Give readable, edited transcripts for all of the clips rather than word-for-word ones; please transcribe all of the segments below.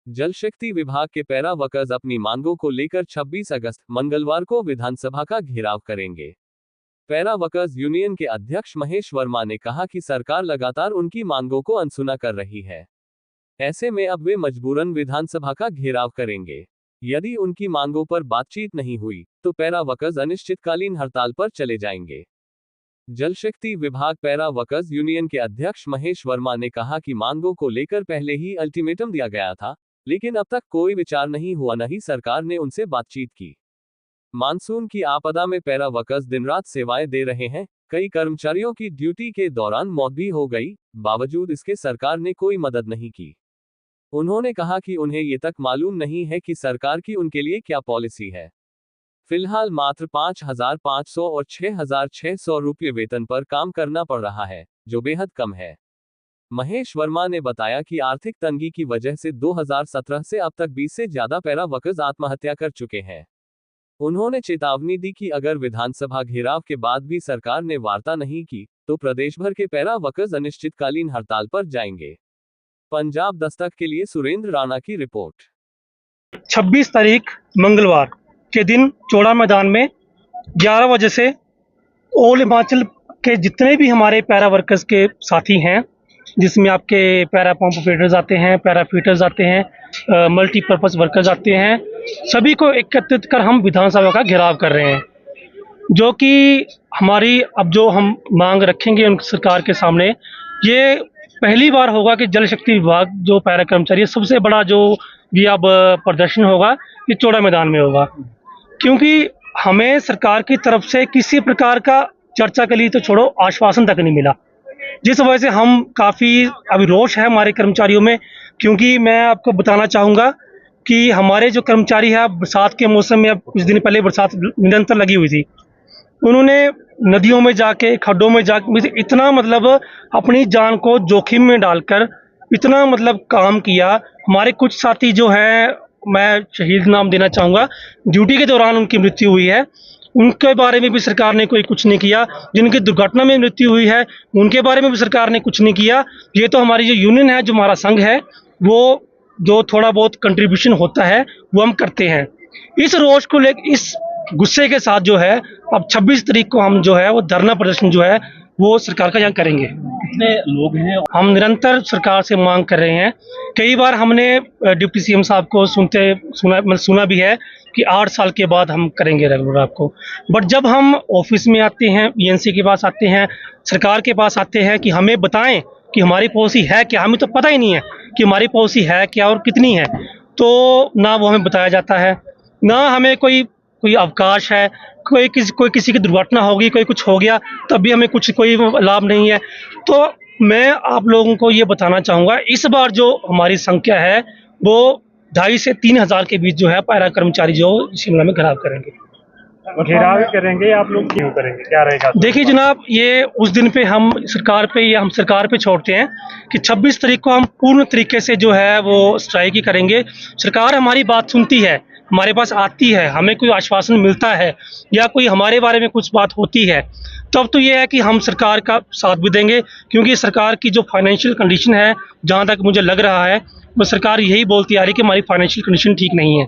जल शक्ति विभाग के पैरा वर्कर्स अपनी मांगों को लेकर 26 अगस्त मंगलवार को विधानसभा का घेराव करेंगे। पैरा वर्कर्स यूनियन के अध्यक्ष महेश वर्मा ने कहा कि सरकार लगातार उनकी मांगों को अनसुना कर रही है। ऐसे में अब वे मजबूरन विधानसभा का घेराव करेंगे। यदि उनकी मांगों पर बातचीत नहीं हुई तो पैरा वर्कर्स अनिश्चितकालीन हड़ताल पर चले जाएंगे। जल शक्ति विभाग पैरा वर्कर्स यूनियन के अध्यक्ष महेश वर्मा ने कहा कि मांगों को लेकर पहले ही अल्टीमेटम दिया गया था, लेकिन अब तक कोई विचार नहीं हुआ, न ही सरकार ने उनसे बातचीत की। मानसून की आपदा में पैरा वर्कर्स दिन रात सेवाएं दे रहे हैं। कई कर्मचारियों की ड्यूटी के दौरान मौत भी हो गई, बावजूद इसके सरकार ने कोई मदद नहीं की। उन्होंने कहा कि उन्हें ये तक मालूम नहीं है कि सरकार की उनके लिए क्या पॉलिसी है। फिलहाल मात्र 5,500 और 6,600 रुपये वेतन पर काम करना पड़ रहा है, जो बेहद कम है। महेश वर्मा ने बताया कि आर्थिक तंगी की वजह से 2017 से अब तक 20 से ज्यादा पैरा वर्कर्स आत्महत्या कर चुके हैं। उन्होंने चेतावनी दी कि अगर विधानसभा घेराव के बाद भी सरकार ने वार्ता नहीं की तो प्रदेश भर के पैरा वर्कर्स अनिश्चितकालीन हड़ताल पर जाएंगे। पंजाब दस्तक के लिए सुरेंद्र राणा की रिपोर्ट। 26 तारीख मंगलवार के दिन चौड़ा मैदान में 11 बजे से ऑल हिमाचल के जितने भी हमारे पैरा वर्कर्स के साथी हैं, जिसमें आपके पैरा पंप ऑपरेटर्स आते हैं, पैरा फीटर्स आते हैं, मल्टीपर्पज़ वर्कर्स आते हैं, सभी को एकत्रित कर हम विधानसभा का घेराव कर रहे हैं। जो कि हमारी अब जो हम मांग रखेंगे उन सरकार के सामने, ये पहली बार होगा कि जल शक्ति विभाग जो पैरा कर्मचारी है, सबसे बड़ा जो भी अब प्रदर्शन होगा ये चौड़ा मैदान में होगा। क्योंकि हमें सरकार की तरफ से किसी प्रकार का चर्चा के लिए तो छोड़ो, आश्वासन तक नहीं मिला, जिस वजह से हम काफ़ी अभी रोष है हमारे कर्मचारियों में। क्योंकि मैं आपको बताना चाहूँगा कि हमारे जो कर्मचारी है, बरसात के मौसम में अब कुछ दिन पहले बरसात निरंतर लगी हुई थी, उन्होंने नदियों में जाके, खड्डों में जाके इतना अपनी जान को जोखिम में डालकर इतना काम किया। हमारे कुछ साथी जो हैं, मैं शहीद नाम देना चाहूँगा, ड्यूटी के दौरान उनकी मृत्यु हुई है, उनके बारे में भी सरकार ने कोई कुछ नहीं किया। जिनकी दुर्घटना में मृत्यु हुई है उनके बारे में भी सरकार ने कुछ नहीं किया। ये तो हमारी जो यूनियन है, जो हमारा संघ है, वो जो थोड़ा बहुत कंट्रीब्यूशन होता है वो हम करते हैं। इस रोष को लेकर, इस गुस्से के साथ जो है, अब 26 तारीख को हम जो है वो धरना प्रदर्शन जो है वो सरकार का यहाँ करेंगे। कितने लोग हैं? हम निरंतर सरकार से मांग कर रहे हैं। कई बार हमने डिप्टी सीएम साहब को सुना भी है कि 8 साल के बाद हम करेंगे रेगुलर आपको। बट जब हम ऑफिस में आते हैं, बीएनसी के पास आते हैं, सरकार के पास आते हैं कि हमें बताएं कि हमारी पॉलिसी है क्या, हमें तो पता ही नहीं है कि हमारी पॉलिसी है क्या और कितनी है, तो ना वो हमें बताया जाता है, ना हमें कोई अवकाश है। कोई किसी की दुर्घटना होगी, कोई कुछ हो गया, तब भी हमें कोई लाभ नहीं है। तो मैं आप लोगों को ये बताना चाहूँगा, इस बार जो हमारी संख्या है वो 2,500 से 3,000 के बीच जो है पैरा कर्मचारी जो शिमला में घेराव करेंगे। घेराव करेंगे आप लोग, क्यों करेंगे, क्या रहेगा? देखिए जनाब, ये उस दिन पे हम सरकार पे छोड़ते हैं कि 26 तारीख को हम पूर्ण तरीके से जो है वो स्ट्राइक ही करेंगे। सरकार हमारी बात सुनती है, हमारे पास आती है, हमें कोई आश्वासन मिलता है या कोई हमारे बारे में कुछ बात होती है, तब तो ये है कि हम सरकार का साथ भी देंगे। क्योंकि सरकार की जो फाइनेंशियल कंडीशन है, जहाँ तक मुझे लग रहा है, वो सरकार यही बोलती आ रही है कि हमारी फाइनेंशियल कंडीशन ठीक नहीं है।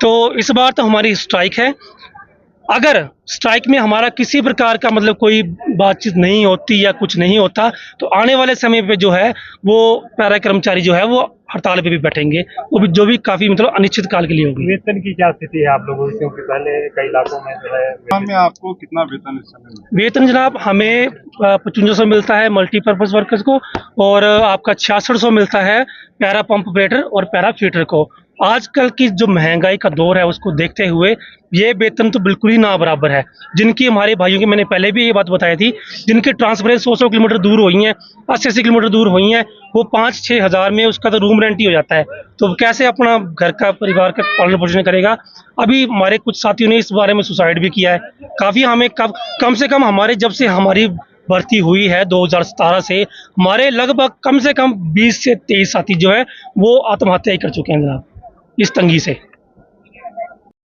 तो इस बार तो हमारी स्ट्राइक है। अगर स्ट्राइक में हमारा किसी प्रकार का कोई बातचीत नहीं होती या कुछ नहीं होता, तो आने वाले समय पे जो है वो पैरा कर्मचारी जो है वो हड़ताल पे भी बैठेंगे, वो भी जो भी काफ़ी अनिश्चित काल के लिए होगी। वेतन की क्या स्थिति है आप लोगों की? क्योंकि पहले कई इलाकों में जो है में आपको कितना वेतन इस समय? वेतन जनाब हमें 5500 मिलता है मल्टीपर्पज़ वर्कर्स को, और आपका 6600 मिलता है पैरा पंप ऑपरेटर और पैरा फीटर को। आजकल की जो महंगाई का दौर है उसको देखते हुए ये वेतन तो बिल्कुल ही ना बराबर है। जिनकी हमारे भाइयों की, मैंने पहले भी ये बात बताई थी, जिनके ट्रांसफरें 100 किलोमीटर दूर हुई हैं, 80 किलोमीटर दूर हुई हैं, वो 5-6 हज़ार में उसका तो रूम रेंट ही हो जाता है, तो कैसे अपना घर का, परिवार का पालन पोषण करेगा। अभी हमारे कुछ साथियों ने इस बारे में सुसाइड भी किया है। काफ़ी हमें कम से कम हमारे जब से हमारी भर्ती हुई है 2017 से, हमारे लगभग कम से कम 20 से 23 साथी जो है वो आत्महत्या कर चुके हैं जनाब, इस तंगी से।